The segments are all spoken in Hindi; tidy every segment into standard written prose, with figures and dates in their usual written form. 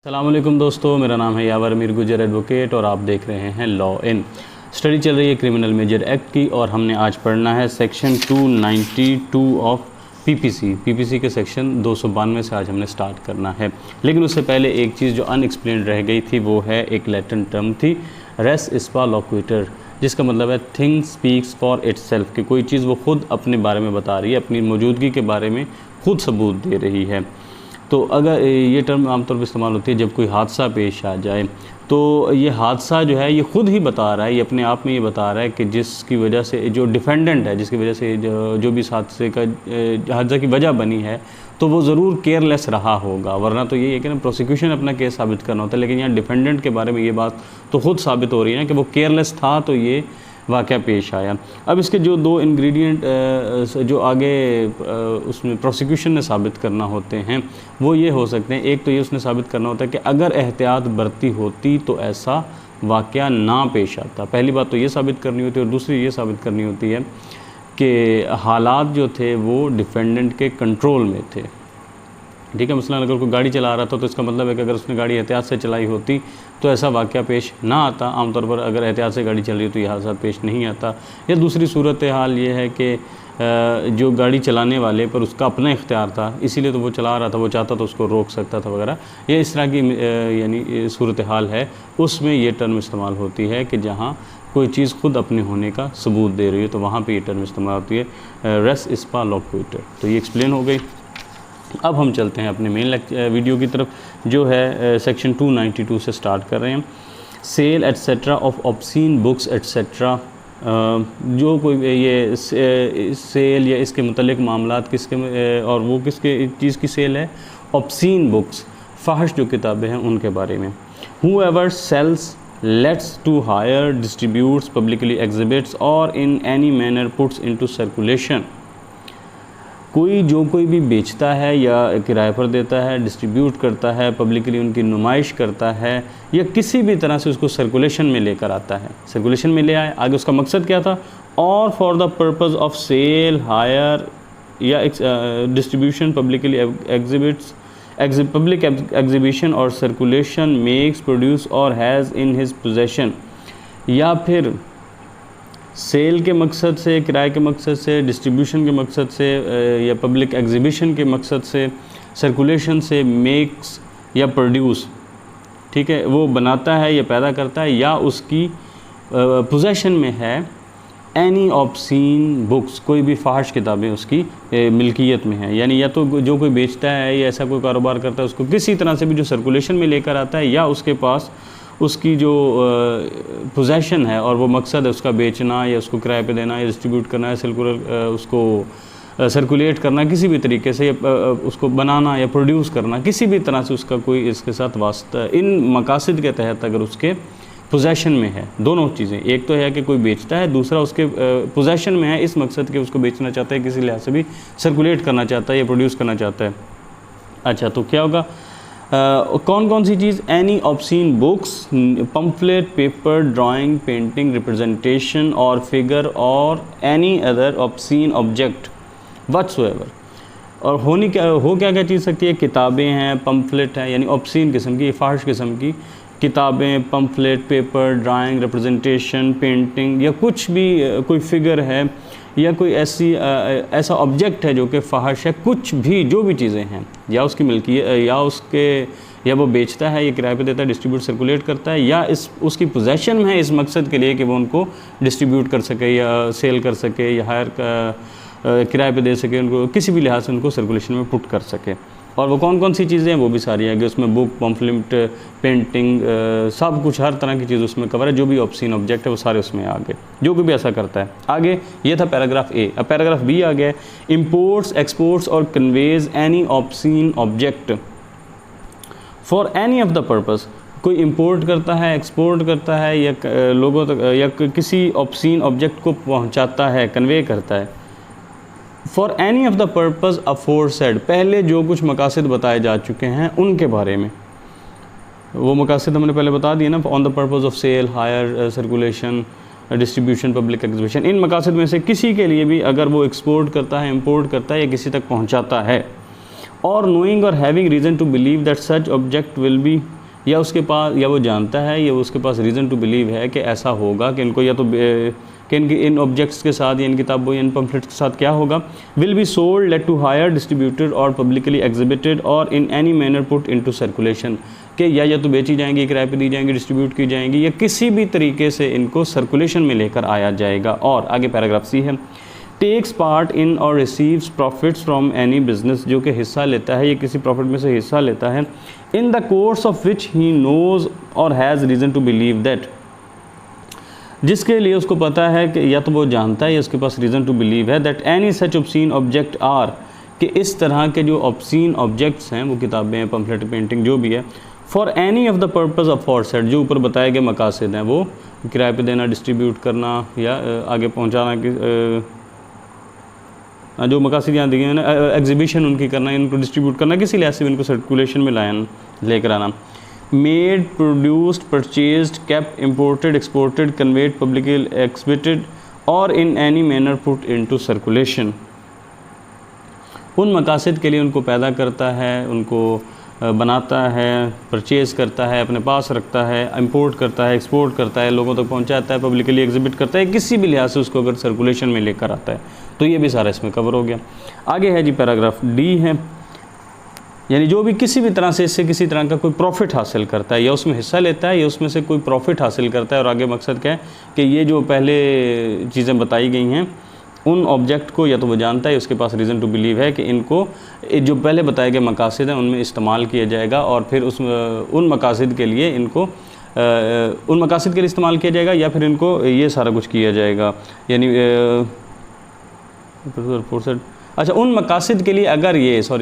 अस्सलामुअलैकुम दोस्तों, मेरा नाम है यावर मीर गुजर एडवोकेट और आप देख रहे हैं लॉ इन। स्टडी चल रही है क्रिमिनल मेजर एक्ट की और हमने आज पढ़ना है सेक्शन 292 ऑफ पीपीसी के सेक्शन 292 से आज हमने स्टार्ट करना है। लेकिन उससे पहले एक चीज़ जो अनएक्सप्लेन्ड रह गई थी वो है एक लैटिन टर्म थी रेस इस्पा लोक्विटर, जिसका मतलब है थिंग स्पीक्स फॉर इटसेल्फ, कि कोई चीज़ वो खुद अपने बारे में बता रही है, अपनी मौजूदगी के बारे में खुद सबूत दे रही है। तो अगर ये टर्म आमतौर पर इस्तेमाल होती है जब कोई हादसा पेश आ जाए, तो ये हादसा जो है ये खुद ही बता रहा है, ये अपने आप में ये बता रहा है कि जिसकी वजह से जो डिफेंडेंट है, जिसकी वजह से जो भी इस हादसे का हादसा की वजह बनी है, तो वो ज़रूर केयरलेस रहा होगा। वरना तो ये है कि ना प्रोसिक्यूशन अपना केस साबित करना होता है, लेकिन यहाँ डिफेंडेंट के बारे में ये बात तो खुद साबित हो रही है ना कि वो केयरलेस था, तो ये वाक़या पेश आया। अब इसके जो दो इंग्रेडिएंट जो आगे उसमें प्रोसिक्यूशन ने साबित करना होते हैं वो ये हो सकते हैं। एक तो ये उसने साबित करना होता है कि अगर एहतियात बरती होती तो ऐसा वाक़या ना पेश आता। पहली बात तो ये साबित करनी होती है, और दूसरी ये साबित करनी होती है कि हालात जो थे वो डिफेंडेंट के कंट्रोल में थे। ठीक है, मसलन अगर कोई गाड़ी चला रहा था तो इसका मतलब है कि अगर उसने गाड़ी एहतियात से चलाई होती तो ऐसा वाक़या पेश ना आता। आमतौर पर अगर एहतियात से गाड़ी चल रही हो तो यह हादसा पेश नहीं आता। या दूसरी सूरत हाल ये है कि जो गाड़ी चलाने वाले पर उसका अपना इख्तियार था, इसीलिए तो वो चला रहा था, वो चाहता तो उसको रोक सकता था वगैरह। ये इस तरह की यानी सूरत हाल है, उसमें ये टर्म इस्तेमाल होती है कि जहाँ कोई चीज़ खुद अपने होने का सबूत दे रही है, तो वहाँ पर ये टर्म इस्तेमाल होती है रेस इस्पा लोक्विटर। तो ये एक्सप्लेन हो गई। अब हम चलते हैं अपने मेन वीडियो की तरफ, जो है सेक्शन 292 से स्टार्ट कर रहे हैं। Sale etcetera of obscene books etcetera, जो कोई ये सेल या इसके मुतल्लिक मामलात किसके और वो किसके चीज़ की सेल है, ऑब्सीन बुक्स, फाहिश जो किताबें हैं उनके बारे में। Whoever sells, lets to hire, distributes, publicly exhibits और in any manner puts into circulation, कोई भी बेचता है या किराए पर देता है, डिस्ट्रीब्यूट करता है, पब्लिकली उनकी नुमाइश करता है या किसी भी तरह से उसको सर्कुलेशन में लेकर आता है, सर्कुलेशन में ले आए, आगे उसका मकसद क्या था, और for the purpose of sale, hire या distribution, publicly exhibits, public exhibition और सर्कुलेशन, मेक्स, प्रोड्यूस और हैज़ इन हिज पोजेशन, या फिर सेल के मकसद से, किराए के मकसद से, डिस्ट्रीब्यूशन के मकसद से या पब्लिक एग्जीबिशन के मकसद से, सर्कुलेशन से, मेक्स या प्रोड्यूस, ठीक है, वो बनाता है या पैदा करता है या उसकी पोजेशन में है एनी ऑब्सीन बुक्स, कोई भी फाहिश किताबें उसकी मिल्कियत में है। यानी या तो जो कोई बेचता है या ऐसा कोई कारोबार करता है उसको किसी तरह से भी जो सर्कुलेशन में लेकर आता है, या उसके पास उसकी जो पोजेशन है और वो मकसद है उसका बेचना या उसको किराए पे देना या डिस्ट्रीब्यूट करना या उसको सर्कुलेट करना किसी भी तरीके से, या उसको बनाना या प्रोड्यूस करना, किसी भी तरह से उसका कोई इसके साथ वास्ता, इन मकासद के तहत अगर उसके पोजेशन में है, दोनों चीज़ें, एक तो है कि कोई बेचता है, दूसरा उसके पोजेशन में है इस मकसद के उसको बेचना चाहता है, किसी लिहाज से भी सर्कुलेट करना चाहता है या प्रोड्यूस करना चाहता है। अच्छा, तो क्या होगा, कौन कौन सी चीज़, any obscene books, pamphlet, paper, drawing, painting, representation और फिगर और any other obscene object whatsoever. और हो क्या चीज़ सकती है, किताबें हैं, पम्फलेट है, यानी ऑब्सीन किस्म की, फाहिश किस्म की किताबें, pamphlet, paper, drawing, representation, painting, या कुछ भी कोई फिगर है या कोई ऐसा ऑब्जेक्ट है जो कि फाहिश है, कुछ भी जो भी चीज़ें हैं, या उसकी मिल्कियत या वो बेचता है या किराए पे देता है, डिस्ट्रीब्यूट, सर्कुलेट करता है, या उसकी पोजेशन में है इस मकसद के लिए कि वो उनको डिस्ट्रीब्यूट कर सके या सेल कर सके या हायर किराए पे दे सके, उनको किसी भी लिहाज से उनको सर्कुलेशन में पुट कर सके। और वो कौन कौन सी चीज़ें हैं वो भी सारी आगे उसमें, बुक, पम्फलेट, पेंटिंग, सब कुछ, हर तरह की चीज़ उसमें कवर है, जो भी ऑब्सीन ऑब्जेक्ट है वो सारे उसमें आगे, जो कोई भी ऐसा करता है। आगे ये था पैराग्राफ ए। अब पैराग्राफ बी आ गया, इम्पोर्ट्स, एक्सपोर्ट्स और conveys any obscene object for any of the purpose, कोई इंपोर्ट करता है, एक्सपोर्ट करता है या लोगों तक या किसी ऑब्सीन ऑब्जेक्ट को पहुँचाता है, कन्वे करता है, for any of the purpose aforesaid, पहले जो कुछ मकासद बताए जा चुके हैं उनके बारे में, वो मकासद हमने पहले बता दिए ना, on the purpose of sale, hire, circulation, distribution, public exhibition, इन मकासद में से किसी के लिए भी अगर वो एक्सपोर्ट करता है, इंपोर्ट करता है या किसी तक पहुंचाता है, और नोइंग और having reason to believe that such object will be, या उसके पास, या वो जानता है या उसके पास रीज़न टू बिलीव है कि ऐसा होगा कि इनको या तो कि इन ऑब्जेक्ट्स के साथ या इन किताबों या इन पम्फलेट्स के साथ क्या होगा, will be sold, let to hire, distributed और पब्लिकली एग्जिबिटेड और in any manner put into circulation, कि या तो बेची जाएंगी, किराए पे दी जाएंगी, डिस्ट्रीब्यूट की जाएंगी, या किसी भी तरीके से इनको सर्कुलेशन में लेकर आया जाएगा। और आगे पैराग्राफ सी है, टेक्स पार्ट इन और receives profits from any business, जो कि हिस्सा लेता है या किसी प्रॉफिट में से हिस्सा लेता है, in the course of which he knows or has reason to believe that, जिसके लिए उसको पता है कि या तो वो जानता है या उसके पास रीज़न टू बिलीव है, that any such obscene object are, कि इस तरह के जो ऑब्सीन ऑब्जेक्ट्स हैं, वो किताबें हैं, पम्फलेट, पेंटिंग, जो भी है, for any of the purpose of aforesaid, जो ऊपर बताए गए मकासद हैं, वो किराए पे देना, डिस्ट्रीब्यूट करना या आगे पहुंचाना, कि जो मकासद यहाँ दिए हैं ना, एग्जीबिशन उनकी करना, इनको डिस्ट्रीब्यूट करना, किसी लिहाज से इनको सर्कुलेशन में लेकर आना, made, produced, purchased, kept, imported, exported, conveyed, publicly exhibited or in any manner put into circulation, उन मकासद के लिए उनको पैदा करता है, उनको बनाता है, परचेज़ करता है, अपने पास रखता है, इंपोर्ट करता है, एक्सपोर्ट करता है, लोगों तक पहुंचाता है, पब्लिकली एग्जिबिट करता है, किसी भी लिहाज से उसको अगर सर्कुलेशन में लेकर आता है, तो ये भी सारा इसमें कवर हो गया। आगे है जी पैराग्राफ डी है, यानी जो भी किसी भी तरह से इससे किसी तरह का कोई प्रॉफिट हासिल करता है या उसमें हिस्सा लेता है या उसमें से कोई प्रॉफिट हासिल करता है। और आगे मकसद क्या है कि ये जो पहले चीज़ें बताई गई हैं, उन ऑब्जेक्ट को या तो वो जानता है, उसके पास रीज़न टू बिलीव है कि इनको जो पहले बताए गए मकासद हैं उनमें इस्तेमाल किया जाएगा, और फिर उन मकासद के लिए इनको उन मकासद के लिए इस्तेमाल किया जाएगा, या फिर इनको ये सारा कुछ किया जाएगा, यानी अच्छा उन मकासद के लिए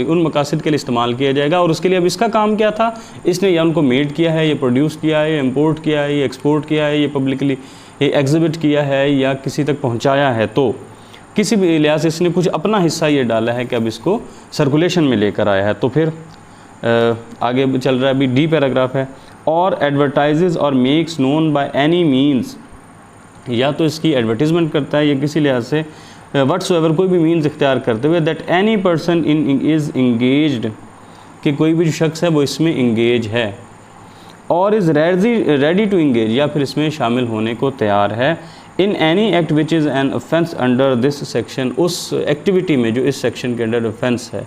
उन मकासद के लिए इस्तेमाल किया जाएगा। और उसके लिए अब इसका काम क्या था, इसने या उनको मेड किया है, या प्रोड्यूस किया है, या इम्पोर्ट किया है, या एक्सपोर्ट किया है, या पब्लिकली एग्जिबिट किया है, या किसी तक पहुंचाया है, तो किसी भी लिहाज से इसने कुछ अपना हिस्सा ये डाला है कि अब इसको सर्कुलेशन में लेकर आया है। तो फिर आगे चल रहा है, अभी डी पैराग्राफ है, और एडवर्टाइजेज और makes known by any means, या तो इसकी एडवर्टीज़मेंट करता है या किसी लिहाज से व्हाट्सएवर कोई भी मीन्स इख्तियार करते हुए, that any person in is engaged, कि कोई भी जो शख्स है वो इसमें इंगेज है, और इज़ रेडी टू इंगेज, या फिर इसमें शामिल होने को तैयार है, in any act which is an offence under this section, उस एक्टिविटी में जो इस सेक्शन के अंडर ऑफेंस है,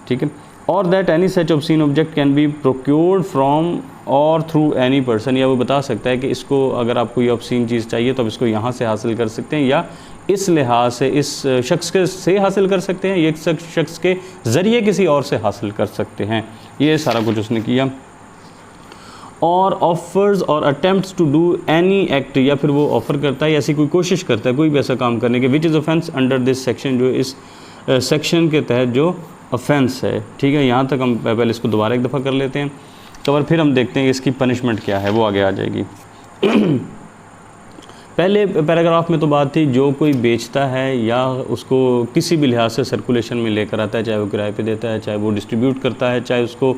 ठीक है। और that any such obscene object can be procured from और थ्रू एनी पर्सन, या वो बता सकता है कि इसको अगर आपको ये ऑब्सीन चीज़ चाहिए तो आप इसको यहाँ से हासिल कर सकते हैं, या इस लिहाज से इस शख्स के से हासिल कर सकते हैं, एक शख्स के ज़रिए किसी और से हासिल कर सकते हैं। ये सारा कुछ उसने किया। और ऑफर्स और attempts to do any act, या फिर वो ऑफ़र करता है, ऐसी कोई कोशिश करता है कोई भी ऐसा काम करने के, which is offence under this section, जो इस सेक्शन के तहत जो ऑफेंस है, ठीक है। यहाँ तक हम पहले इसको दोबारा एक दफ़ा कर लेते हैं कवर, फिर हम देखते हैं कि इसकी पनिशमेंट क्या है, वो आगे आ जाएगी। पहले पैराग्राफ में तो बात थी जो कोई बेचता है या उसको किसी भी लिहाज से सर्कुलेशन में लेकर आता है, चाहे वो किराए पे देता है, चाहे वो डिस्ट्रीब्यूट करता है, चाहे उसको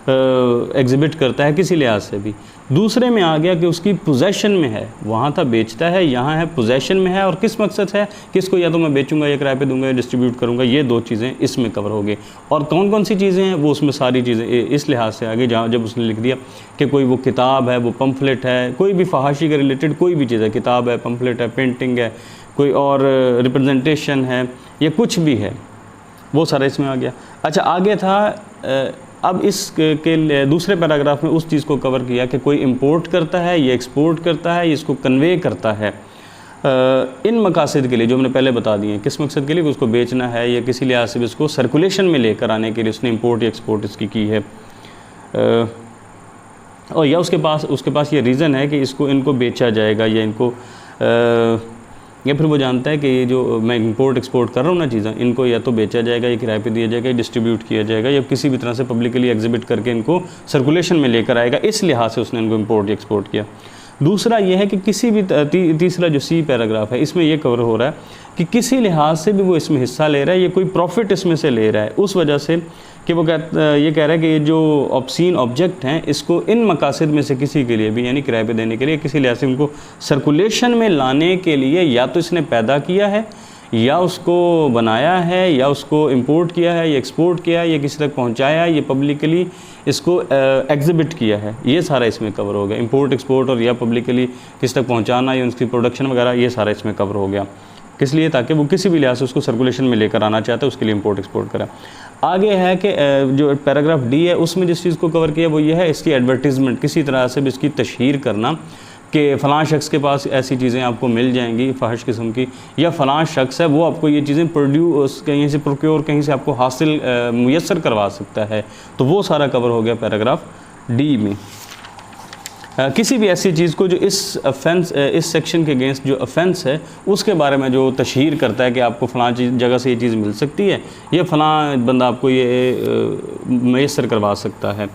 एग्जिबिट करता है, किसी लिहाज से भी। दूसरे में आ गया कि उसकी पोजेशन में है, वहाँ था बेचता है, यहाँ है पोजेशन में है, और किस मकसद है कि इसको या तो मैं बेचूंगा या किराए पे दूंगा या डिस्ट्रीब्यूट करूँगा, ये दो चीज़ें इसमें कवर हो गई। और कौन कौन सी चीज़ें हैं वो उसमें सारी चीज़ें इस लिहाज से आगे, जहाँ जब उसने लिख दिया कि कोई वो किताब है, वो पम्फलेट है, कोई भी फहाशी के रिलेटेड कोई भी चीज़ है, किताब है, पम्फलेट है, पेंटिंग है, कोई और रिप्रेजेंटेशन है, या कुछ भी है, वो सारा इसमें आ गया। अच्छा आगे था अब इस के दूसरे पैराग्राफ में उस चीज़ को कवर किया कि कोई इंपोर्ट करता है, ये एक्सपोर्ट करता है, इसको कन्वे करता है इन मकासद के लिए जो हमने पहले बता दिए। किस मकसद के लिए, उसको बेचना है या किसी लिहाज से इसको सर्कुलेशन में लेकर आने के लिए उसने इंपोर्ट या एक्सपोर्ट इसकी की है, और या उसके पास ये रीज़न है कि इनको बेचा जाएगा या इनको या फिर वो जानता है कि ये जो मैं इंपोर्ट एक्सपोर्ट कर रहा हूँ ना चीज़ें, इनको या तो बेचा जाएगा या किराए पे दिया जाएगा या डिस्ट्रीब्यूट किया जाएगा या किसी भी तरह से पब्लिकली एग्जिबिट करके इनको सर्कुलेशन में लेकर आएगा, इस लिहाज से उसने इनको इंपोर्ट या एक्सपोर्ट किया। दूसरा ये है कि किसी भी तीसरा जो सी पैराग्राफ है इसमें ये कवर हो रहा है कि किसी लिहाज से भी वो इसमें हिस्सा ले रहा है, ये कोई प्रॉफिट इसमें से ले रहा है, उस वजह से कि वो ये कह रहा है कि ये जो ऑब्सीन ऑब्जेक्ट हैं इसको इन मकासद में से किसी के लिए भी, यानी किराए पे देने के लिए, किसी लिहाज से उनको सर्कुलेशन में लाने के लिए या तो इसने पैदा किया है या उसको बनाया है, या उसको इंपोर्ट किया है, या एक्सपोर्ट किया है, या किसी तक पहुंचाया है, या पब्लिकली इसको एग्जिबिट किया है, ये सारा इसमें कवर हो गया। इंपोर्ट, एक्सपोर्ट और या पब्लिकली किसी तक पहुंचाना या उसकी प्रोडक्शन वगैरह, ये सारा इसमें कवर हो गया। किस लिए? ताकि वो किसी भी लिहाज से उसको सर्कुलेशन में लेकर आना चाहता है, उसके लिए इंपोर्ट एक्सपोर्ट करा। आगे है कि जो पैराग्राफ डी है उसमें जिस चीज़ को कवर किया वो ये है इसकी एडवर्टीज़मेंट, किसी तरह से भी इसकी तशहीर करना कि फ़लाँ शख्स के पास ऐसी चीज़ें आपको मिल जाएंगी फ़ाहिश किस्म की, या फ़लाँ शख्स है वो आपको ये चीज़ें प्रोड्यूस कहीं से प्रोक्योर कहीं से आपको हासिल मुयस्सर करवा सकता है। तो वो सारा कवर हो गया पैराग्राफ डी में। किसी भी ऐसी चीज़ को जो इस ऑफेंस, इस सेक्शन के अगेंस्ट जो ऑफेंस है उसके बारे में जो तशहीर करता है कि आपको फ़लाँ जगह से ये चीज़ मिल सकती है, या फ़लाँ बंदा आपको ये मैसर करवा सकता है।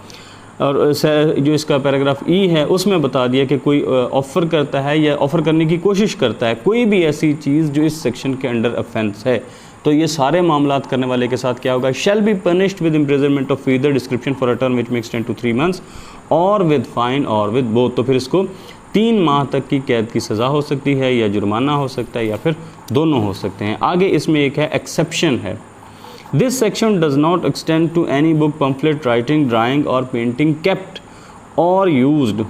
और जो इसका पैराग्राफ ई है उसमें बता दिया कि कोई ऑफ़र करता है या ऑफ़र करने की कोशिश करता है कोई भी ऐसी चीज़ जो इस सेक्शन के अंडर ऑफेंस है, तो ये सारे मामलात करने वाले के साथ क्या होगा? Shall be punished with imprisonment of either description for a term which may extend to 3 months और विद फाइन और विद बोथ। तो फिर इसको 3 माह तक की कैद की सज़ा हो सकती है, या जुर्माना हो सकता है, या फिर दोनों हो सकते हैं। आगे इसमें एक है एक्सेप्शन है, this section does not extend to any book, pamphlet, writing, drawing और पेंटिंग केप्ट और यूज्ड।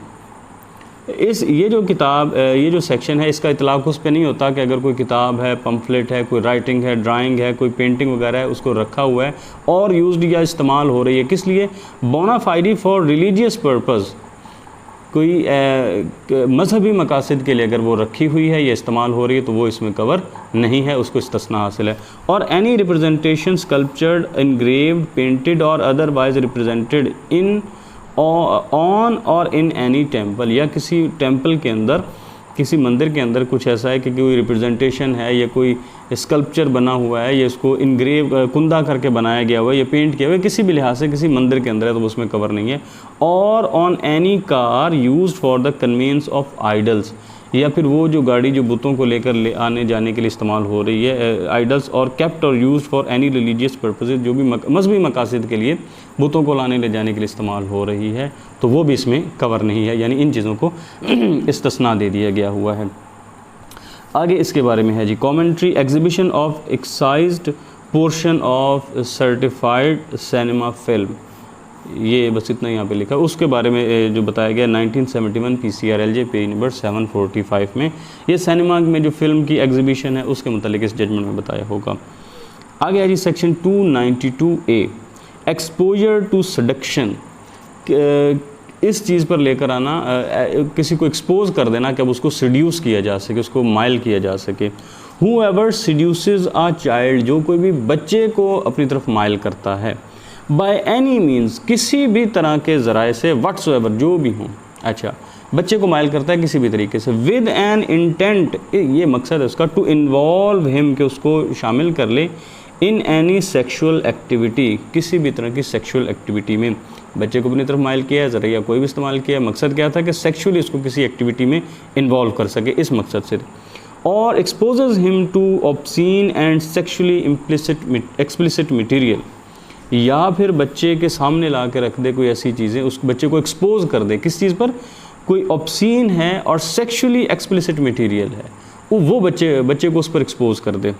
ये जो किताब, ये जो सेक्शन है इसका इतलाक़ उस पर नहीं होता कि अगर कोई किताब है, पम्फलेट है, कोई राइटिंग है, ड्राइंग है, कोई पेंटिंग वगैरह है, उसको रखा हुआ है और यूज्ड या इस्तेमाल हो रही है। किस लिए? बोनाफाइडी फॉर रिलीजियस पर्पज़, कोई मजहबी मकासद के लिए अगर वो रखी हुई है या इस्तेमाल हो रही है तो वो इसमें कवर नहीं है, उसको इस्तिस्ना हासिल है। और any representation sculptured, engraved, painted और अदरवाइज रिप्रेजेंटेड इन ऑन और इन एनी टेम्पल, या किसी टेम्पल के अंदर, किसी मंदिर के अंदर कुछ ऐसा है कि कोई रिप्रेजेंटेशन है या कोई स्कल्पचर बना हुआ है या इसको इनग्रेव कुंदा करके बनाया गया हुआ है या पेंट किया हुआ है, किसी भी लिहाज से किसी मंदिर के अंदर है तो उसमें कवर नहीं है। और on any car used for the convenience of idols, या फिर वो जो गाड़ी जो बुतों को लेकर आने जाने के लिए इस्तेमाल हो रही है, आइडल्स, और केप्ट और used for any religious purposes, जो भी मजहबी मकासद के लिए बुतों को लाने ले जाने के लिए इस्तेमाल हो रही है, तो वो भी इसमें कवर नहीं है। यानी इन चीज़ों को इस्तिस्ना दे दिया गया हुआ है। आगे इसके बारे में है जी, commentary, exhibition of excised portion of certified cinema film, ये बस इतना यहाँ पे लिखा। उसके बारे में जो बताया गया 1971 PCRLJ पेज नंबर 745 में, ये सिनेमा में जो फिल्म की एग्जीबिशन है उसके मुतालिक इस जजमेंट में बताया होगा। आगे है जी section 292A, exposure to seduction, इस चीज़ पर लेकर आना, किसी को एक्सपोज कर देना कि अब उसको सीड्यूस किया जा सके, उसको माइल किया जा सके। Whoever seduces a child, जो कोई भी बच्चे को अपनी तरफ माइल करता है, बाय एनी मीन्स, किसी भी तरह के ज़राए से, व्हाट्सएवर, जो भी हों। अच्छा, बच्चे को माइल करता है किसी भी तरीके से, विद एन इंटेंट, ये मकसद है उसका, टू इन्वॉल्व हिम, कि उसको शामिल कर ले, इन एनी सेक्शुअल एक्टिविटी, किसी भी तरह की सेक्शुअल एक्टिविटी में बच्चे को अपनी तरफ माइल किया है, ज़रिया कोई भी इस्तेमाल किया, मकसद क्या था कि सेक्शुअली इसको किसी एक्टिविटी में इन्वॉल्व कर सके, इस मकसद से। और exposes him to obscene and sexually explicit material, या फिर बच्चे के सामने ला के रख दे कोई ऐसी चीज़ें, उस बच्चे को एक्सपोज कर दे किस चीज़ पर, कोई ऑब्सीन है और सेक्शुअली एक्सप्लिसिट मटीरियल है, वो बच्चे को उस पर एक्सपोज कर दे।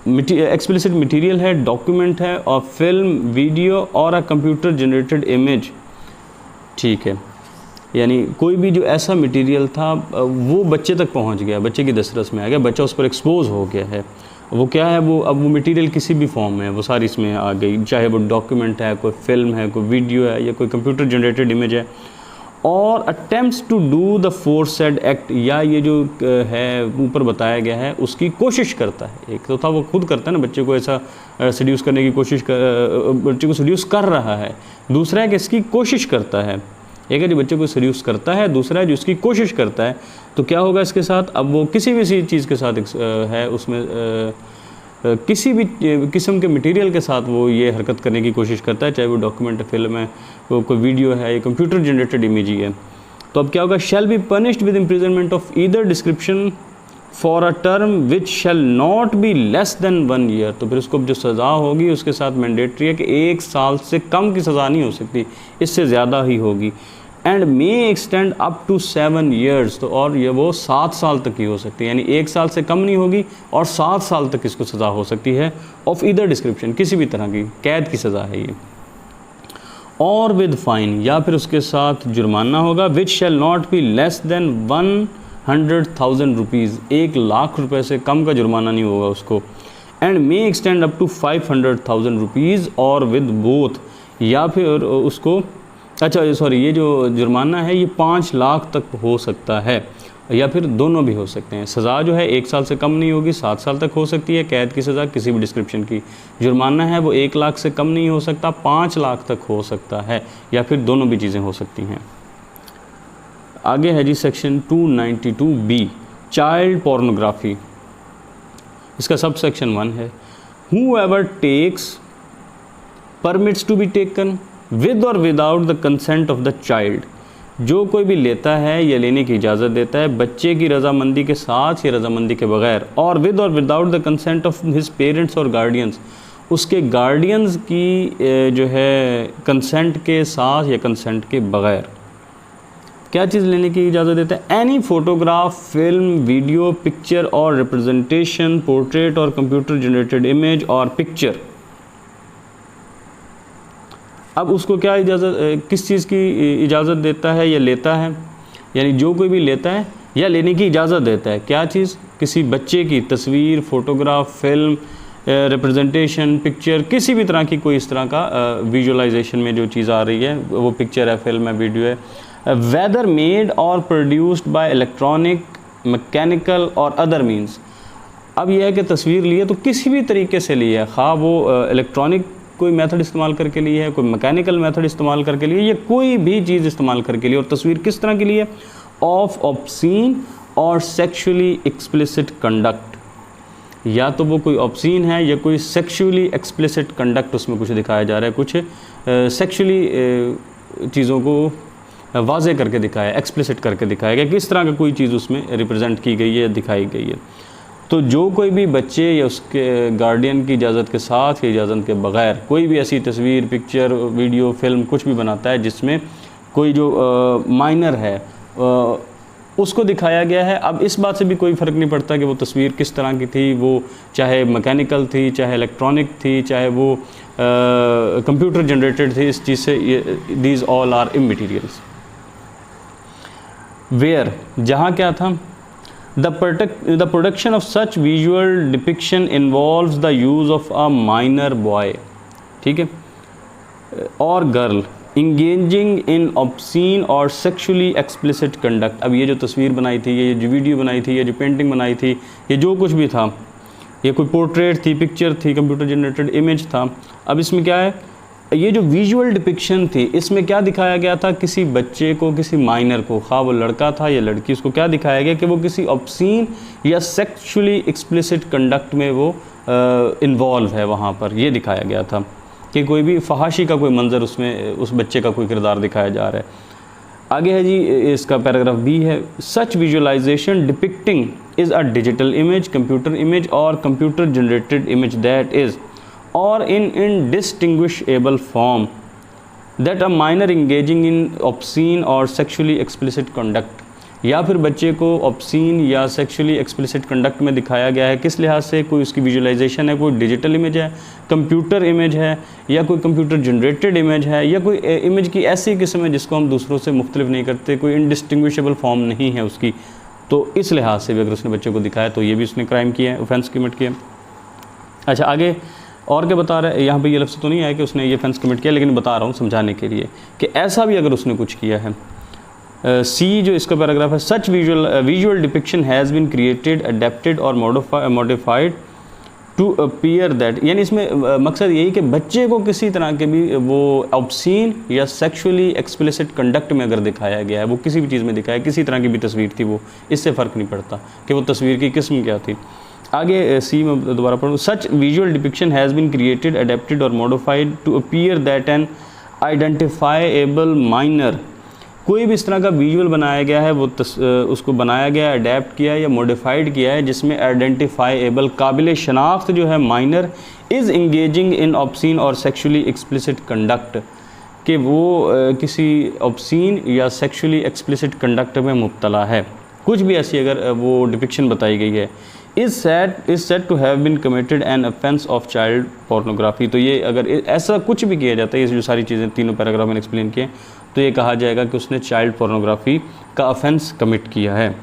एक्सप्लिसिट मटीरियल है, डॉक्यूमेंट है, और फिल्म, वीडियो और कंप्यूटर जनरेटेड इमेज, ठीक है। यानी कोई भी जो ऐसा मटेरियल था वो बच्चे तक पहुंच गया, बच्चे की दस्तरस में आ गया, बच्चा उस पर एक्सपोज हो गया है, वो क्या है, वो अब वो मटेरियल किसी भी फॉर्म में है वो सारी इसमें आ गई, चाहे वो डॉक्यूमेंट है, कोई फिल्म है, कोई वीडियो है, या कोई कंप्यूटर जनरेटेड इमेज है। और attempts to do the aforesaid act, या ये जो है ऊपर बताया गया है उसकी कोशिश करता है। एक तो था वो खुद करता है ना, बच्चे को ऐसा सड्यूस करने की कोशिश बच्चे को सड्यूस कर रहा है, दूसरा है कि इसकी कोशिश करता है। एक है जो बच्चे को सड्यूस करता है, दूसरा है जो इसकी कोशिश करता है। तो क्या होगा इसके साथ, अब वो किसी भी चीज़ के साथ है उसमें किसी भी किस्म के मटेरियल के साथ वो ये हरकत करने की कोशिश करता है, चाहे वो डॉक्यूमेंट है, फिल्म है, कोई वीडियो है, या कंप्यूटर जनरेटेड इमेज ही है। तो अब क्या होगा, shall be punished with imprisonment of either description for a term which shall not be less then 1 year. तो फिर उसको जो सज़ा होगी उसके साथ मैंडेटरी है कि 1 साल से कम की सज़ा नहीं हो सकती, इससे ज़्यादा ही होगी। And may extend up to 7 years, तो और ये वो 7 साल तक की हो सकती है, यानी 1 साल से कम नहीं होगी और 7 साल तक इसको सज़ा हो सकती है। ऑफ ईदर डिस्क्रिप्शन, किसी भी तरह की कैद की सज़ा है ये। और विद फाइन, या फिर उसके साथ जुर्माना होगा, which shall not be less than 100,000 rupees, 1 lakh रुपए से कम का जुर्माना नहीं होगा उसको। And may extend up to 500,000 rupees or with both, या फिर उसको अच्छा सॉरी ये जो जुर्माना है ये 5 लाख तक हो सकता है, या फिर दोनों भी हो सकते हैं। सज़ा जो है 1 साल से कम नहीं होगी, 7 साल तक हो सकती है कैद की सज़ा किसी भी डिस्क्रिप्शन की। जुर्माना है वो 1 लाख से कम नहीं हो सकता, 5 लाख तक हो सकता है, या फिर दोनों भी चीज़ें हो सकती हैं। आगे है जी सेक्शन 292B, चाइल्ड पोर्नोग्राफी। इसका सब सेक्शन 1 है। Whoever takes permits to be taken with or without the consent of the child, जो कोई भी लेता है या लेने की इजाज़त देता है बच्चे की रजामंदी के साथ या रजामंदी के बगैर, और विद और without the consent of his parents और गार्डियंस, उसके गार्डियंस की जो है कंसेंट के साथ या कंसेंट के बगैर क्या चीज़ लेने की इजाज़त देता है? Any photograph, film, video, picture और रिप्रेजेंटेशन, पोर्ट्रेट और कंप्यूटर जनरेटेड इमेज और पिक्चर। अब उसको क्या इजाज़त, किस चीज़ की इजाज़त देता है या लेता है, यानी जो कोई भी लेता है या लेने की इजाज़त देता है, क्या चीज़? किसी बच्चे की तस्वीर, फ़ोटोग्राफ, फिल्म, रिप्रेजेंटेशन, पिक्चर, किसी भी तरह की कोई इस तरह का विजुअलाइजेशन में जो चीज़ आ रही है, वो पिक्चर है, फिल्म है, वीडियो है, वेदर मेड और प्रोड्यूस्ड बाय इलेक्ट्रॉनिक, मैकेनिकल और अदर मीन्स। अब यह है कि तस्वीर ली है तो किसी भी तरीके से ली है, खा वो इलेक्ट्रॉनिक कोई मेथड इस्तेमाल करके ली है, कोई मैकेनिकल मेथड इस्तेमाल करके लिए, या कोई भी चीज़ इस्तेमाल करके लिए। और तस्वीर किस तरह की लिए? ऑफ ऑब्सीन और सेक्सुअली एक्सप्लिसिट कंडक्ट, या तो वो कोई ऑब्सीन है या कोई सेक्सुअली एक्सप्लिसिट कंडक्ट उसमें कुछ दिखाया जा रहा है, कुछ सेक्सुअली चीज़ों को वाज़े करके दिखाया, एक्सप्लिसिट करके दिखाया गया, किस तरह का कोई चीज़ उसमें रिप्रेजेंट की गई है, दिखाई गई है। तो जो कोई भी बच्चे या उसके गार्डियन की इजाज़त के साथ या इजाज़त के बग़ैर कोई भी ऐसी तस्वीर, पिक्चर, वीडियो, फिल्म कुछ भी बनाता है जिसमें कोई जो माइनर है उसको दिखाया गया है। अब इस बात से भी कोई फ़र्क नहीं पड़ता कि वो तस्वीर किस तरह की थी, वो चाहे मैकेनिकल थी, चाहे इलेक्ट्रॉनिक थी, चाहे वो कंप्यूटर जनरेटेड थी, इस चीज़ से दीज ऑल आर इमैटेरियल्स। वेयर, जहाँ क्या था? The production of such visual depiction involves the use of a minor boy, ठीक है, और गर्ल engaging in obscene और sexually explicit conduct। अब ये जो तस्वीर बनाई थी, ये जो वीडियो बनाई थी, ये जो पेंटिंग बनाई थी, ये जो कुछ भी था, ये कोई पोर्ट्रेट थी, पिक्चर थी, कंप्यूटर जनरेटेड इमेज था। अब इसमें क्या है? ये जो विजुअल डिपिक्शन थी, इसमें क्या दिखाया गया था? किसी बच्चे को, किसी माइनर को, खा वो लड़का था या लड़की, उसको क्या दिखाया गया कि वो किसी ऑब्सीन या सेक्सुअली एक्सप्लिसिट कंडक्ट में वो इन्वॉल्व है। वहाँ पर ये दिखाया गया था कि कोई भी फहाशी का कोई मंज़र उसमें, उस बच्चे का कोई किरदार दिखाया जा रहा है। आगे है जी इसका पैराग्राफ बी है, such visualization depicting is a digital image, computer image or computer generated image that is or in indistinguishable form that a minor engaging in obscene or sexually explicit conduct, या फिर बच्चे को ऑब्सीन या सेक्सुअली एक्सप्लिसिट कंडक्ट में दिखाया गया है। किस लिहाज से? कोई उसकी विजुअलाइजेशन है, कोई डिजिटल इमेज है, कंप्यूटर इमेज है, या कोई कंप्यूटर जनरेटेड इमेज है, या कोई इमेज की ऐसी किस्म है जिसको हम दूसरों से मुख्तलिफ नहीं करते, कोई इनडिस्टिंग्विशेबल फॉर्म नहीं है उसकी। तो इस लिहाज से भी अगर उसने बच्चे को दिखाया तो ये भी उसने क्राइम किया है, ऑफेंस कमिट किया। अच्छा, आगे और क्या बता रहा है? यहाँ पे ये लफ्ज़ तो नहीं आया कि उसने ये ऑफेंस कमिट किया, लेकिन बता रहा हूँ समझाने के लिए कि ऐसा भी अगर उसने कुछ किया है। सी जो इसका पैराग्राफ है, such visual depiction has been created, adapted or modified to appear that, यानी इसमें मकसद यही कि बच्चे को किसी तरह के भी वो ऑब्सीन या सेक्सुअली एक्सप्लिसिट कंडक्ट में अगर दिखाया गया है, वो किसी भी चीज़ में दिखाया, किसी तरह की भी तस्वीर थी वो, इससे फ़र्क नहीं पड़ता कि वो तस्वीर की किस्म क्या थी। आगे सी में दोबारा पढ़ूँ, such visual depiction has been created, adapted or modified to appear that an identifiable minor, कोई भी इस तरह का विजुअल बनाया गया है, वो उसको बनाया गया है, अडेप्ट किया है या मॉडिफाइड किया है, जिसमें आइडेंटिफाएबल, काबिल शनाख्त जो है minor is engaging in obscene और सेक्सुअली एक्सप्लिसिट कंडक्ट, कि वो किसी ऑब्सीन या सेक्सुअली एक्सप्लिसिट कंडक्ट में मुब्तला है, कुछ भी ऐसी अगर वो डिपिक्शन बताई गई है, is said to have been committed an offence of child pornography. तो ये अगर ऐसा कुछ भी किया जाता है, ये जो सारी चीज़ें तीनों पैराग्राफ में एक्सप्लेन किए, तो ये कहा जाएगा कि उसने चाइल्ड पोर्नोग्राफी का ऑफेंस कमिट किया है।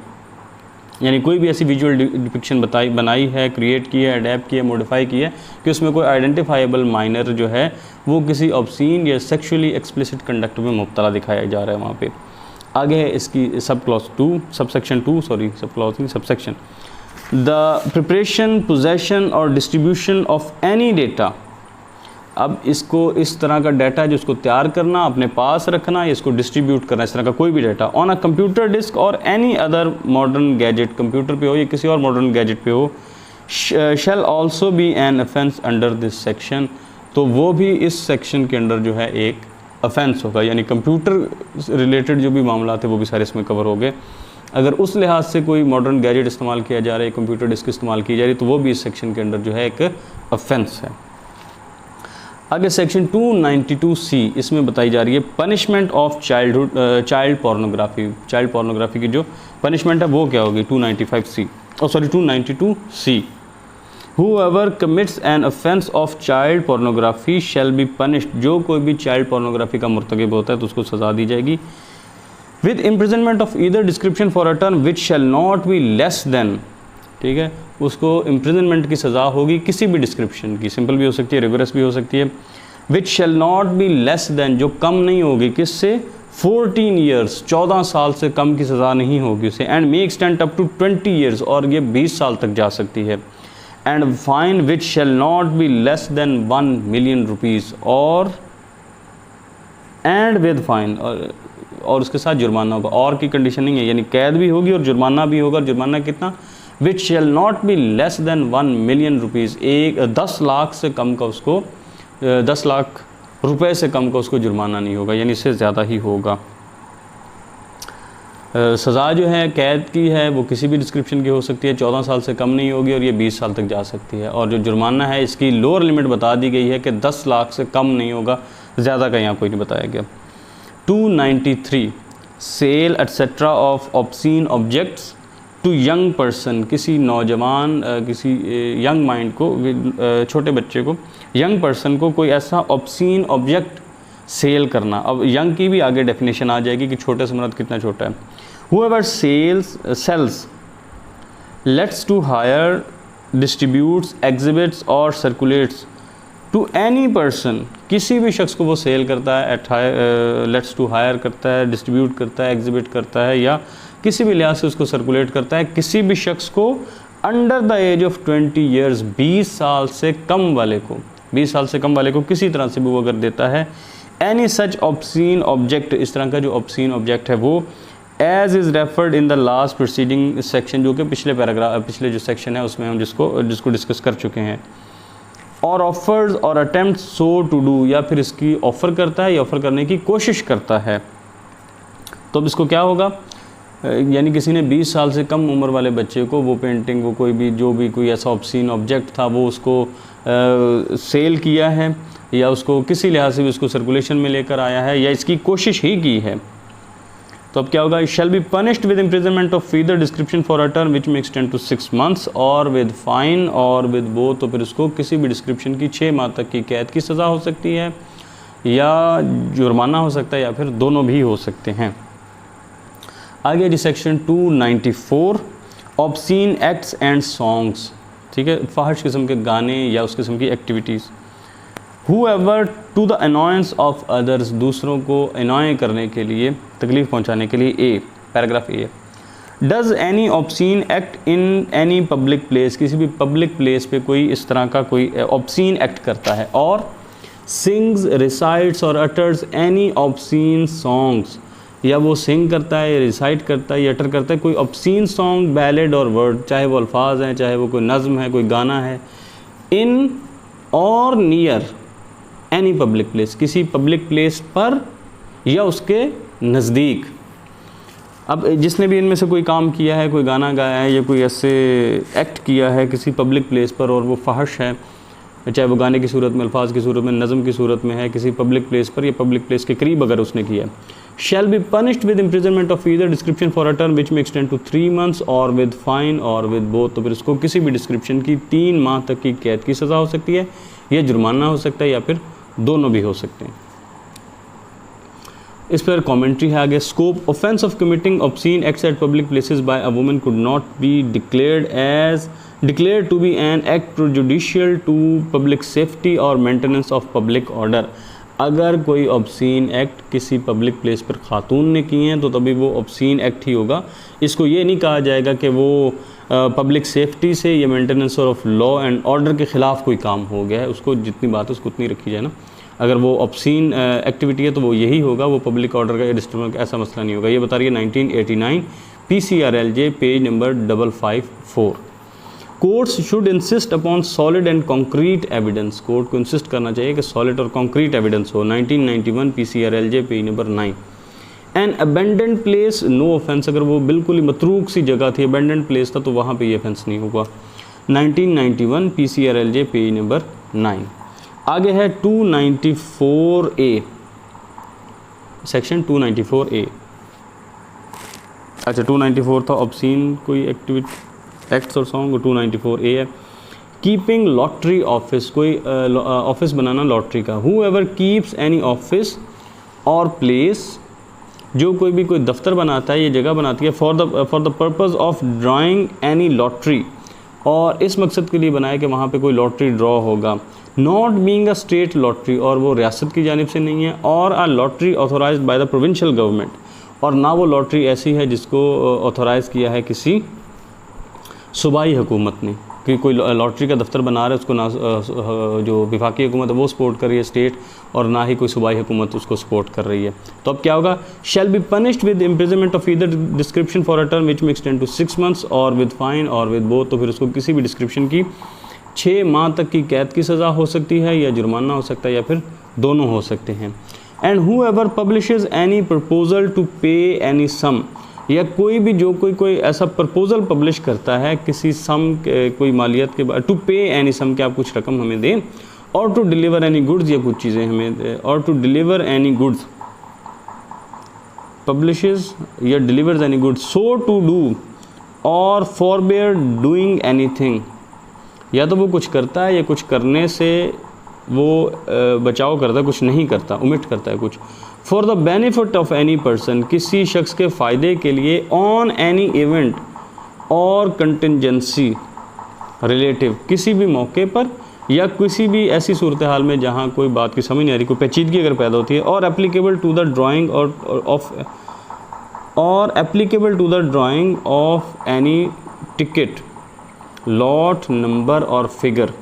यानी कोई भी ऐसी विजुअल डिपिक्शन बनाई है, क्रिएट की है, अडेप्ट की है, मॉडिफाई की है कि उसमें कोई आइडेंटिफाइबल माइनर जो है वो किसी ऑब्सीन या सेक्सुअली एक्सप्लिसिट कंडक्ट में मुब्तला दिखाया जा रहा है वहाँ पे। आगे है इसकी sub section the preparation, possession और डिस्ट्रीब्यूशन ऑफ एनी डेटा। अब इसको इस तरह का डाटा जो इसको तैयार करना, अपने पास रखना, या इसको डिस्ट्रीब्यूट करना, इस तरह का कोई भी data on a computer disk or any other modern gadget, computer पे हो या किसी और मॉडर्न गैजेट पे हो, shall also be an offence under this section. तो वो भी इस सेक्शन के अंडर जो है एक ऑफेंस होगा, यानी कंप्यूटर रिलेटेड जो भी मामला थे वो भी सारे इसमें कवर हो गए। अगर उस लिहाज से कोई मॉडर्न गैजेट इस्तेमाल किया जा रहा है, कंप्यूटर डिस्क इस्तेमाल की जा रही है, तो वो भी इस सेक्शन के अंडर जो है एक ऑफेंस है। आगे सेक्शन 292C, इसमें बताई जा रही है punishment of child pornography. Child pornography की जो पनिशमेंट है वो क्या होगी, 292C। Whoever commits an offense of child pornography shall be punished। जो कोई भी चाइल्ड पोर्नोग्राफी का मुर्तकिब होता है तो उसको सज़ा दी जाएगी। With imprisonment of either description for a term which shall not be less than, ठीक है, उसको इम्प्रिजनमेंट की सज़ा होगी किसी भी डिस्क्रिप्शन की, सिंपल भी हो सकती है, रिगोरस भी हो सकती है। Which shall not be less than, जो कम नहीं होगी किससे, 14 ईयर्स, 14 साल से कम की सज़ा नहीं होगी उसे। And may extend up to 20 years, और ये 20 साल तक जा सकती है। And fine which shall not be less than 1 million rupees, और एंड विद फाइन, और उसके साथ जुर्माना होगा। और की कंडीशन नहीं है, यानी कैद भी होगी और जुर्माना भी होगा। जुर्माना कितना, which shall not be less than 1 million rupees, 10 lakh से कम का उसको 10 लाख रुपए से कम का उसको जुर्माना नहीं होगा, यानी इससे ज़्यादा ही होगा। सज़ा जो है कैद की है वो किसी भी डिस्क्रिप्शन की हो सकती है, 14 साल से कम नहीं होगी, और ये 20 साल तक जा सकती है। और जो जुर्माना है इसकी लोअर लिमिट बता दी गई है कि 10 लाख से कम नहीं होगा, ज़्यादा का यहाँ कोई नहीं बताया गया। 293 sale etcetera of obscene objects to young person, किसी नौजवान, किसी यंग माइंड को, छोटे बच्चे को, यंग पर्सन को कोई ऐसा ऑब्सीन ऑब्जेक्ट सेल करना। अब यंग की भी आगे डेफिनेशन आ जाएगी कि छोटे से मुराद कितना छोटा है। Whoever sells, lets to hire, distributes, exhibits और circulates to any person, किसी भी शख्स को वो सेल करता है, लेट्स टू हायर करता है, डिस्ट्रीब्यूट करता है, एग्जिबिट करता है, या किसी भी लिहाज से उसको सर्कुलेट करता है किसी भी शख्स को under the age of 20 years, 20 साल से कम वाले को, 20 साल से कम वाले को किसी तरह से भी वो अगर देता है। एनी सच ऑब्सीन ऑब्जेक्ट, इस तरह का जो ऑब्सीन ऑब्जेक्ट है वो as is referred in the last preceding section, जो कि पिछले जो सेक्शन है उसमें हम जिसको डिस्कस कर चुके हैं। और ऑफर्स और अटेम्प्ट सो टू डू, या फिर इसकी ऑफ़र करता है या ऑफ़र करने की कोशिश करता है। तो अब इसको क्या होगा, यानी किसी ने 20 साल से कम उम्र वाले बच्चे को वो पेंटिंग, वो कोई भी जो भी कोई ऐसा ऑब्सीन ऑब्जेक्ट था वो उसको सेल किया है, या उसको किसी लिहाज से भी उसको सर्कुलेशन में लेकर आया है, या इसकी कोशिश ही की है, तो अब क्या होगा, shall be punished with imprisonment of feather description for a term विच में एक्सटेंड टू 6 months और विद फाइन और विद बोथ, तो फिर उसको किसी भी डिस्क्रिप्शन की 6 माह तक की कैद की सज़ा हो सकती है, या जुर्माना हो सकता है, या फिर दोनों भी हो सकते हैं। आगे जी section 294 obscene acts and songs, ठीक है, फाहिश किस्म के गाने या उस किस्म की activities. Whoever to the annoyance of others, दूसरों को annoy करने के लिए, तकलीफ़ पहुंचाने के लिए, a paragraph A, does any obscene act in any public place, किसी भी पब्लिक प्लेस पे कोई इस तरह का कोई obscene एक्ट करता है, और sings, recites और utters any obscene songs, या वो सिंग करता है, रिसाइट करता है, या अटर करता है कोई obscene सॉन्ग, बैलेड और वर्ड, चाहे वो अल्फाज हैं, चाहे वो कोई नज़म है, कोई गाना है, इन और नियर एनी पब्लिक प्लेस, किसी पब्लिक प्लेस पर या उसके नज़दीक। अब जिसने भी इनमें से कोई काम किया है, कोई गाना गाया है या कोई ऐसे एक्ट किया है किसी पब्लिक प्लेस पर और वो फहश है, चाहे वो गाने की सूरत में, अल्फाज की सूरत में, नज़म की सूरत में है, किसी पब्लिक प्लेस पर या पब्लिक प्लेस के करीब अगर उसने किया है, शैल be punished with imprisonment of either description for a term विच में एक्सटेंड टू 3 months और विद फाइन और विद बोथ। तो फिर उसको किसी भी डिस्क्रिप्शन की 3 माह तक की कैद की सज़ा हो सकती है, या जुर्माना हो सकता है, या फिर दोनों भी हो सकते हैं। इस पर कमेंट्री है आगे, scope, offence of committing obscene acts at public places by a woman could not be declared to be an act prejudicial to public safety or maintenance of public order। अगर कोई ऑब्सीन एक्ट किसी पब्लिक प्लेस पर खातून ने किए हैं तो तभी वो ऑब्सीन एक्ट ही होगा। इसको ये नहीं कहा जाएगा कि वो पब्लिक सेफ्टी से या maintenance of law and order के ख़िलाफ़ कोई काम हो गया है, उसको जितनी बात है उसको उतनी रखी जाए ना। अगर वो ऑब्सीन एक्टिविटी है तो वो यही होगा, वो पब्लिक ऑर्डर का डिस्टर्बेंस का ऐसा मसला नहीं होगा। ये बता रही है 1989 PCRLJ page number 554। Courts should insist upon solid and concrete evidence. Court को इंसिस्ट करना चाहिए कि सॉलिड और कॉन्क्रीट एविडेंस हो। 1991 PCRLJ page number 9। An abandoned place no offence. अगर वो बिल्कुल ही मतरूक सी जगह थी, अबेंडेंड प्लेस था, तो वहाँ पे ये ऑफेंस नहीं होगा। 1991 PCRLJ पेज नंबर 9। आगे है 294A, सेक्शन 294A। अच्छा 294 था ऑब्सीन कोई एक्टिविटी एक्ट्स और सॉन्ग, 294A है कीपिंग लॉटरी ऑफिस। कोई ऑफिस बनाना लॉटरी का। Who ever keeps any office और प्लेस, जो कोई भी कोई दफ्तर बनाता है, ये जगह बनाती है for the purpose of drawing any lottery, और इस मकसद के लिए बनाया कि वहाँ पे कोई लॉटरी ड्रॉ होगा। Not being a state lottery, और वो रियासत की जानिब से नहीं है, और a lottery authorised by the provincial government, और ना वो लॉटरी ऐसी है जिसको ऑथोराइज़ किया है किसी सूबाई हुकूमत ने, कि कोई लॉटरी का दफ्तर बना रहा है उसको ना जो विफाकी हुकूमत है वो सपोर्ट कर रही है स्टेट, और ना ही कोई सूबाई हुकूमत उसको सपोर्ट कर रही है। तो अब क्या होगा, shall be punished with imprisonment of either description for a term विच में एक्सटेंड टू 6 months और विद फाइन और विद बोथ। तो फिर उसको किसी भी डिस्क्रिप्शन की 6 माह तक की कैद की सज़ा हो सकती है, या जुर्माना हो सकता है, या फिर दोनों हो सकते हैं। And whoever publishes any proposal to pay any sum, या कोई भी जो कोई ऐसा प्रपोज़ल पब्लिश करता है किसी सम कोई मालियत के बाद, टू पे एनी सम, कि आप कुछ रकम हमें दें, और टू डिलीवर एनी गुड्स, या कुछ चीज़ें हमें, or to deliver any goods, publishes या delivers any goods, so to do or forbear doing anything, या तो वो कुछ करता है या कुछ करने से वो बचाव करता है, कुछ नहीं करता, ओमिट करता है कुछ। For the benefit of any person, किसी शख्स के फ़ायदे के लिए, ऑन एनी इवेंट और कंटिजेंसी रिलेटिव, किसी भी मौके पर या किसी भी ऐसी सूरत हाल में जहाँ कोई बात की समझ नहीं आ रही, कोई पेचीदगी अगर पैदा होती है, और एप्लीकेबल टू द ड्राइंग और applicable to the drawing of any ticket, lot, number और फिगर,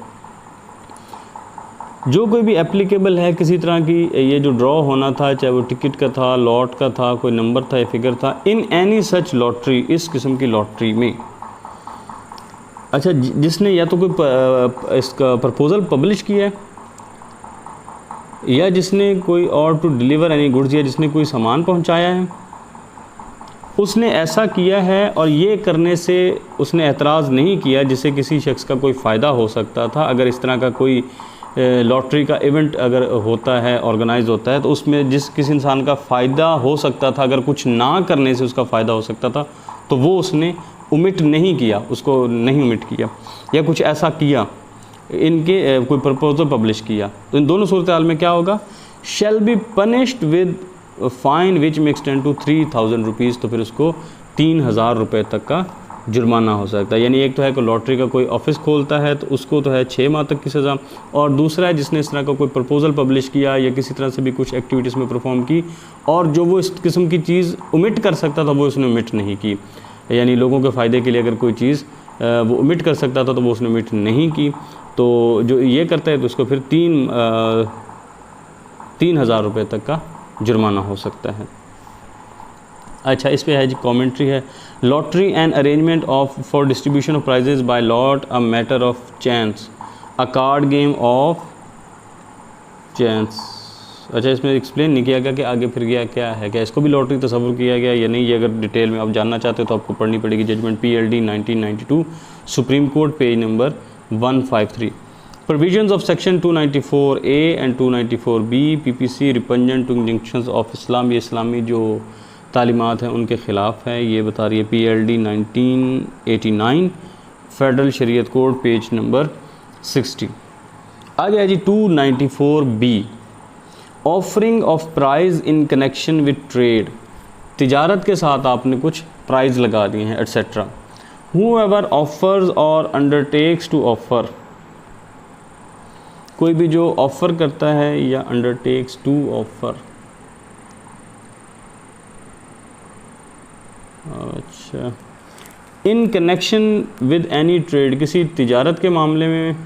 जो कोई भी एप्लीकेबल है किसी तरह की, ये जो ड्रॉ होना था, चाहे वो टिकट का था, लॉट का था, कोई नंबर था या फिगर था, इन एनी सच लॉटरी, इस किस्म की लॉटरी में। अच्छा, जिसने या तो कोई इसका प्रपोज़ल पब्लिश किया है, या जिसने कोई, और टू डिलीवर एनी गुड्स, या जिसने कोई सामान पहुंचाया है, उसने ऐसा किया है और ये करने से उसने एतराज़ नहीं किया जिससे किसी शख्स का कोई फ़ायदा हो सकता था। अगर इस तरह का कोई लॉटरी का इवेंट अगर होता है, ऑर्गेनाइज होता है, तो उसमें जिस किसी इंसान का फ़ायदा हो सकता था, अगर कुछ ना करने से उसका फ़ायदा हो सकता था, तो वो उसने ओमिट नहीं किया, उसको नहीं ओमिट किया, या कुछ ऐसा किया, इनके कोई प्रपोजल पब्लिश किया, तो इन दोनों सूरत हाल में क्या होगा, shall be punished with fine which में एक्सटेंड टू 3000 रुपीज़। तो फिर उसको 3000 रुपये तक का जुर्माना हो सकता है। यानी एक तो है कि लॉटरी का कोई ऑफिस खोलता है तो उसको तो है 6 माह तक की सज़ा, और दूसरा है जिसने इस तरह का कोई प्रपोज़ल पब्लिश किया या किसी तरह से भी कुछ एक्टिविटीज़ में परफॉर्म की, और जो वो इस किस्म की चीज़ ओमिट कर सकता था वो उसने ओमिट नहीं की, यानी लोगों के फ़ायदे के लिए अगर कोई चीज़ वो ओमिट कर सकता था तो वो उसने ओमिट नहीं की। तो जो ये करता है तो उसको फिर 3000 रुपये तक का जुर्माना हो सकता है। अच्छा, इस पे है जी कमेंट्री है, lottery and arrangement of for distribution of prizes by lot a matter of chance, a card game of chance. अच्छा, इसमें एक्सप्लेन नहीं किया गया कि आगे फिर गया क्या है, क्या इसको भी लॉटरी तस्वुर किया गया या नहीं। ये अगर डिटेल में आप जानना चाहते हो तो आपको पढ़नी पड़ेगी judgment PLD 1992 Supreme Court page number 153। Provisions of section 294A and 294B PPC repugnant to injunctions of Islam, ये इस्लामी जो तालीमात हैं उनके ख़िलाफ़ है, ये बता रही है PLD 1989 Federal Shariat Court page number 60। आगे है जी 294B offering of price in connection with trade, तिजारत के साथ आपने कुछ प्राइज़ लगा दिए हैं एट्सेट्रा। हूएवर ऑफर्स और अंडरटेक्स टू ऑफ़र, कोई भी जो ऑफ़र करता है या अंडरटेक्स टू ऑफ़र, अच्छा, in connection with any trade, किसी तिजारत के मामले में,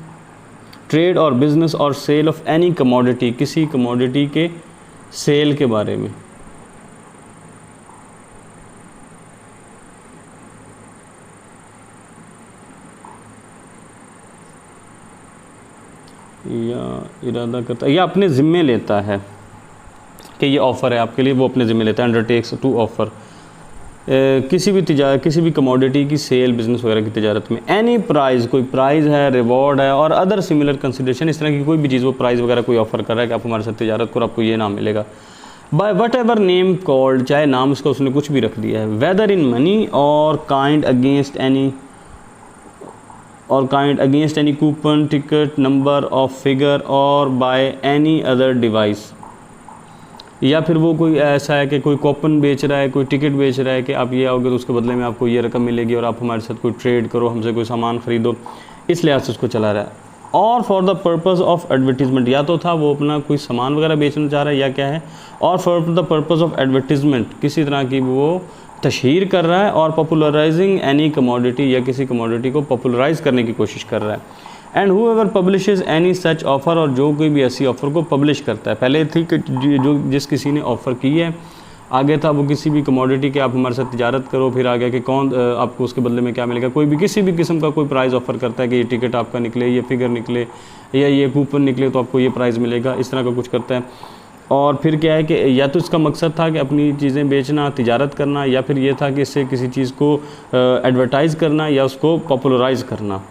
ट्रेड और बिज़नेस और सेल ऑफ एनी कमोडिटी, किसी कमोडिटी के सेल के बारे में। या इरादा करता है या अपने ज़िम्मे लेता है कि ये ऑफ़र है आपके लिए, वो अपने ज़िम्मे लेता है, अंडरटेक्स टू ऑफ़र, किसी भी कमोडिटी की सेल बिज़नेस वगैरह की तिजारत में। एनी प्राइज़, कोई प्राइज़ है, रिवॉर्ड है और अदर सिमिलर कंसिडरेशन, इस तरह की कोई भी चीज़, वो प्राइज़ वगैरह कोई ऑफ़र कर रहा है कि आप हमारे साथ तिजारत करो, आपको ये नाम मिलेगा, by whatever name called, चाहे नाम उसका उसने कुछ भी रख दिया है, वेदर इन मनी और kind against any coupon, ticket, number of figure और बाय एनी अदर डिवाइस, या फिर वो कोई ऐसा है कि कोई कूपन बेच रहा है, कोई टिकट बेच रहा है कि आप ये आओगे तो उसके बदले में आपको ये रकम मिलेगी और आप हमारे साथ कोई ट्रेड करो, हमसे कोई सामान ख़रीदो, इस लिहाज से उसको चला रहा है। और for the purpose of advertisement, या तो था वो अपना कोई सामान वगैरह बेचना चाह रहा है या क्या है, और for the purpose of advertisement, किसी तरह की वो तशहीर कर रहा है, और पॉपुलराइजिंग एनी कमोडिटी, या किसी कमोडिटी को पॉपुलराइज करने की कोशिश कर रहा है। And whoever publishes any such offer, और जो कोई भी ऐसी ऑफ़र को पब्लिश करता है, पहले थी कि जो जिस किसी ने ऑफ़र की है, आगे था वो किसी भी कमोडिटी के आप हमारे साथ तिजारत करो, फिर आ गया कि कौन आपको उसके बदले में क्या मिलेगा, कोई भी किसी भी किस्म का कोई प्राइज़ ऑफ़र करता है कि ये टिकट आपका निकले, ये फिगर निकले या ये कूपन निकले तो आपको ये प्राइज़ मिलेगा, इस तरह का कुछ करता है। और फिर क्या है कि या तो इसका मकसद था कि अपनी चीज़ें बेचना, तिजारत करना, या फिर ये था कि इससे किसी चीज़ को एडवर्टाइज़ करना या उसको पॉपुलराइज़ करना,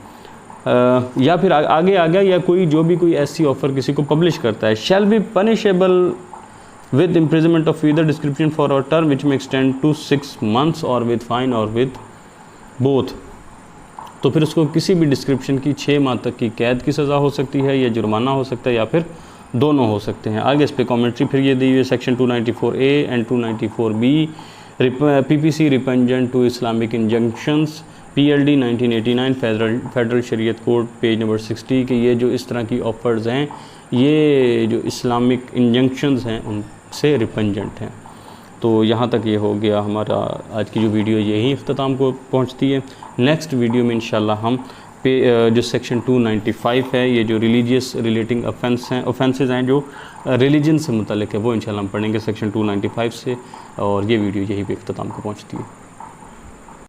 या फिर आगे आ गया, या कोई ऐसी ऑफ़र किसी को पब्लिश करता है, shall be punishable with imprisonment of either description for a term विच में एक्सटेंड टू 6 months और विद फाइन और विद बोथ, तो फिर उसको किसी भी डिस्क्रिप्शन की 6 माह तक की कैद की सज़ा हो सकती है, या जुर्माना हो सकता है, या फिर दोनों हो सकते हैं। आगे इस पर कॉमेंट्री फिर ये दी हुई है, section 294A and 294B PPC repugnant to Islamic injunctions, PLD 1989 Federal Shariat Court page number 60, कि ये जो इस तरह की ऑफ़र्स हैं, ये जो इस्लामिक इंजंक्शंस हैं उनसे रिपंजेंट हैं। तो यहाँ तक ये हो गया हमारा आज की जो वीडियो, यही इख्तिताम को पहुँचती है। नेक्स्ट वीडियो में इंशाल्लाह हम जो सेक्शन 295 है, ये जो रिलीजियस रिलेटिंग ऑफेंसेस हैं जो रिलीजन से मुतल्लिक़ है, वो इंशाल्लाह हम पढ़ेंगे सेक्शन 295 से, और ये वीडियो यही पे इख्तिताम को पहुँचती है।